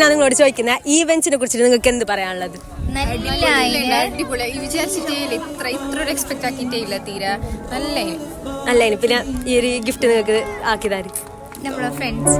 ഞാൻ നിങ്ങളോട് ചോദിക്കുന്നത് ഈ ഇവന്റ്സിനെ കുറിച്ചിട്ട് നിങ്ങൾക്ക് എന്ത് പറയാനുള്ളത്? ഇത്ര എക്സ്പെക്ട് ആക്കിയിട്ടേ ഇല്ല, തീരെ നല്ല. പിന്നെ ഈ ഒരു ഗിഫ്റ്റ് നിങ്ങൾക്ക് ആക്കിയതായിരിക്കും നമ്മളെ ഫ്രണ്ട്സ്.